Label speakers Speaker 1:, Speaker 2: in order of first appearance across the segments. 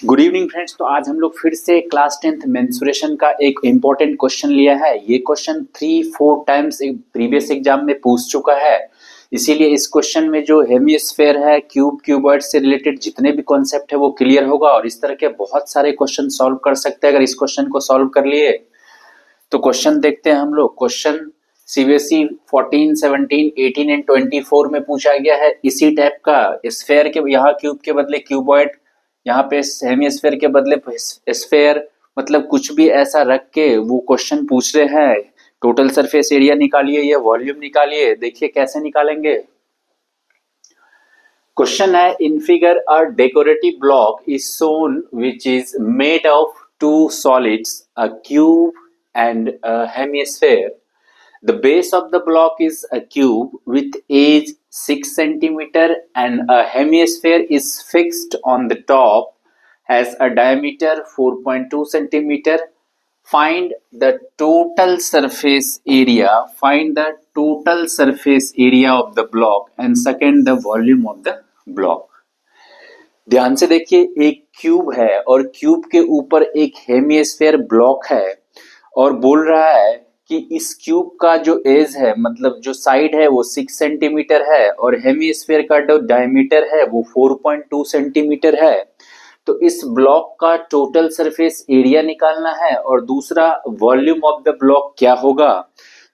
Speaker 1: Good evening friends. तो आज हम लोग फिर से क्लास 10th मेंसुरेशन का एक इम्पोर्टेंट क्वेश्चन लिया है। ये क्वेश्चन 3-4 टाइम्स एक प्रीवियस एग्जाम में पूछ चुका है, इसीलिए इस क्वेश्चन में जो हेमिस्फेयर है, क्यूब, क्यूबॉइड से रिलेटेड जितने भी कॉन्सेप्ट है वो क्लियर होगा और इस तरह के बहुत सारे क्वेश्चन सॉल्व कर सकते हैं। अगर इस क्वेश्चन को सॉल्व कर लिए तो क्वेश्चन देखते हैं हम लोग। क्वेश्चन सीबीएसई 14, 17, 18 एंड 24 में पूछा गया है इसी टाइप का। स्फेयर के यहाँ क्यूब के बदले क्यूबॉइड, यहाँ पे हेमिस्फेयर के बदले स्फेयर, मतलब कुछ भी ऐसा रख के वो क्वेश्चन पूछ रहे हैं। टोटल सरफेस एरिया निकालिए या वॉल्यूम निकालिए। देखिए कैसे निकालेंगे। क्वेश्चन है, in figure a decorative block is shown which is made of two solids, a cube and a hemisphere. The base of the block is a cube with edge 6 centimeter and a hemisphere is fixed on the top, has a diameter 4.2 centimeter. Find the total surface area. Find the total surface area of the block and second the volume of the block. ध्यान से देखिए, एक cube है और cube के ऊपर एक hemisphere block है और बोल रहा है कि इस क्यूब का जो एज है, मतलब जो साइड है वो 6 सेंटीमीटर है और हेमिस्फेयर का जो डायमीटर है वो 4.2 सेंटीमीटर है। तो इस ब्लॉक का टोटल सरफेस एरिया निकालना है और दूसरा वॉल्यूम ऑफ द ब्लॉक क्या होगा।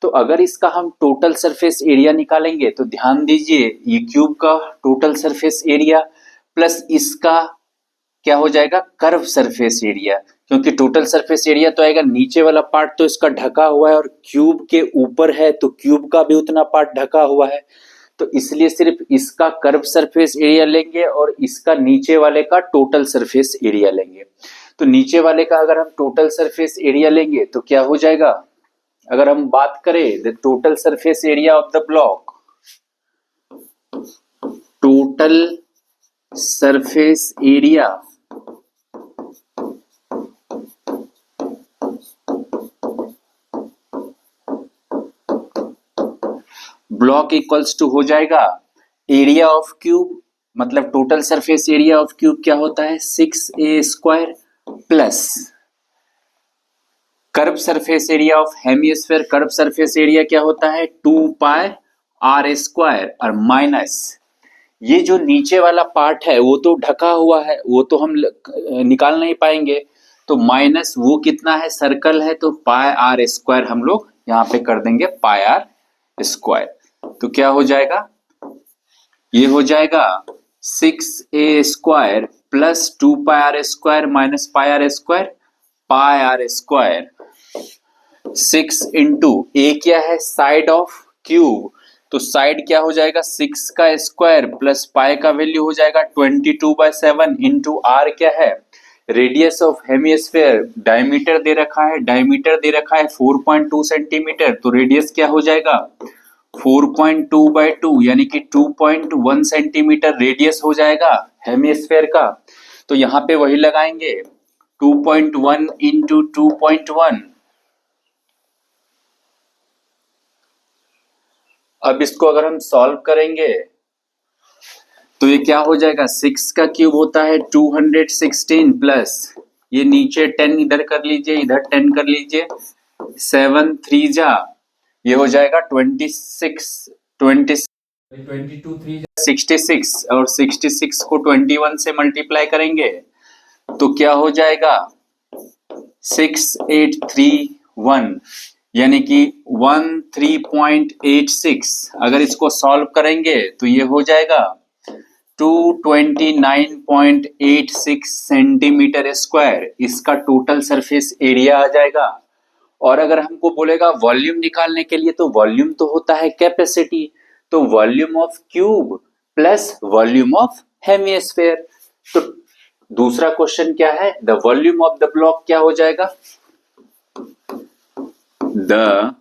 Speaker 1: तो अगर इसका हम टोटल सरफेस एरिया निकालेंगे तो ध्यान दीजिए, ये क्यूब का टोटल सरफेस एरिया प्लस इसका क्या हो जाएगा, कर्व सरफेस एरिया। क्योंकि टोटल सरफेस एरिया तो आएगा, नीचे वाला पार्ट तो इसका ढका हुआ है और क्यूब के ऊपर है तो क्यूब का भी उतना पार्ट ढका हुआ है, तो इसलिए सिर्फ इसका कर्व सरफेस एरिया लेंगे और इसका नीचे वाले का टोटल सरफेस एरिया लेंगे। तो नीचे वाले का अगर हम टोटल सरफेस एरिया लेंगे तो क्या हो जाएगा, अगर हम बात करें the total surface area of the block, total surface area block equals to हो जाएगा एरिया ऑफ क्यूब, मतलब total surface area of cube क्या होता है 6a² plus curve surface area of hemisphere, curve surface area क्या होता है 2πr² और माइनस ये जो नीचे वाला पार्ट है वो तो ढका हुआ है, वो तो हम निकाल नहीं पाएंगे, तो माइनस वो कितना है, सर्कल है तो πr² हम लोग यहाँ पे कर देंगे πr²। तो क्या हो जाएगा, ये हो जाएगा 6a² plus 2πr² minus πr², πr²। 6 into ए क्या है, साइड ऑफ क्यूब, तो साइड क्या हो जाएगा 6 का स्क्वायर प्लस पाई का वैल्यू हो जाएगा 22/7 इंटू आर क्या है, रेडियस ऑफ हेमिस्फेयर, डायमीटर दे रखा है, डायमीटर दे रखा है 4.2 सेंटीमीटर, तो रेडियस क्या हो जाएगा 4.2/2 यानी कि 2.1 सेंटीमीटर रेडियस हो जाएगा हेमिस्फेयर का। तो यहाँ पे वही लगाएंगे 2.1 इंटू 2.1। अब इसको अगर हम सॉल्व करेंगे तो ये क्या हो जाएगा, 6 का क्यूब होता है 216 प्लस ये नीचे 10 इधर कर लीजिए, इधर 10 कर लीजिए, 7 3 जा ये हो जाएगा 26, 22 3 66 और 66 को 21 से मल्टीप्लाई करेंगे तो क्या हो जाएगा 6831 यानी कि 13.86। अगर इसको सॉल्व करेंगे तो ये हो जाएगा 229.86 सेंटीमीटर स्क्वायर, इसका टोटल सरफेस एरिया आ जाएगा। और अगर हमको बोलेगा वॉल्यूम निकालने के लिए, तो वॉल्यूम तो होता है कैपेसिटी, तो volume of cube plus volume of hemisphere. तो दूसरा क्वेश्चन क्या है, the volume of the block क्या हो जाएगा, the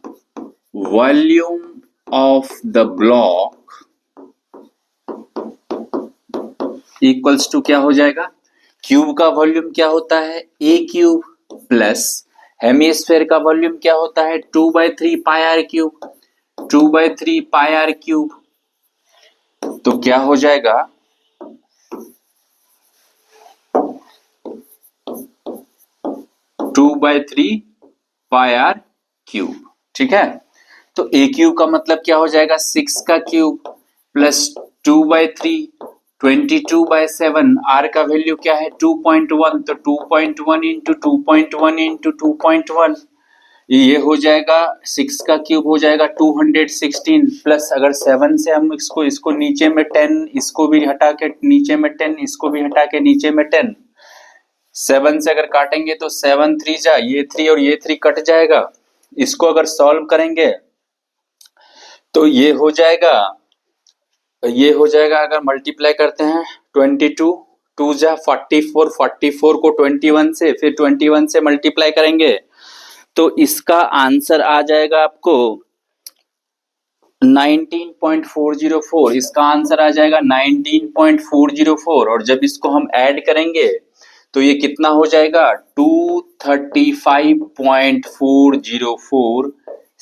Speaker 1: volume of the block equals to क्या हो जाएगा, क्यूब का वॉल्यूम क्या होता है a क्यूब प्लस हेमिस्फेयर का वॉल्यूम क्या होता है 2/3 πr क्यूब, 2/3 πr क्यूब। तो क्या हो जाएगा 2/3 पाई आर क्यूब। ठीक है, तो ए क्यूब का मतलब क्या हो जाएगा 6 का क्यूब प्लस 2/3 22/7। आर का वैल्यू क्या है 2.1, तो 2.1 इंटू 2.1 इंटू 2.1 ये हो जाएगा 6 का क्यूब हो जाएगा 216 प्लस अगर 7 से हम इसको नीचे में 10, इसको भी हटा के नीचे में 10, इसको भी हटा के नीचे में 10, 7 से अगर काटेंगे तो 7 3 जा, ये 3 और ये 3 कट जाएगा। इसको अगर सॉल्व करेंगे तो ये हो जाएगा अगर मल्टीप्लाई करते हैं 22 2 जा 44, 44 को 21 से, फिर 21 से मल्टीप्लाई करेंगे तो इसका आंसर आ जाएगा आपको 19.404। इसका आंसर आ जाएगा 19.404 और जब इसको हम ऐड करेंगे तो ये कितना हो जाएगा 235.404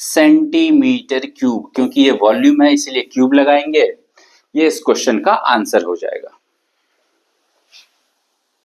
Speaker 1: सेंटीमीटर क्यूब। क्योंकि ये वॉल्यूम है इसीलिए क्यूब लगाएंगे। ये इस क्वेश्चन का आंसर हो जाएगा।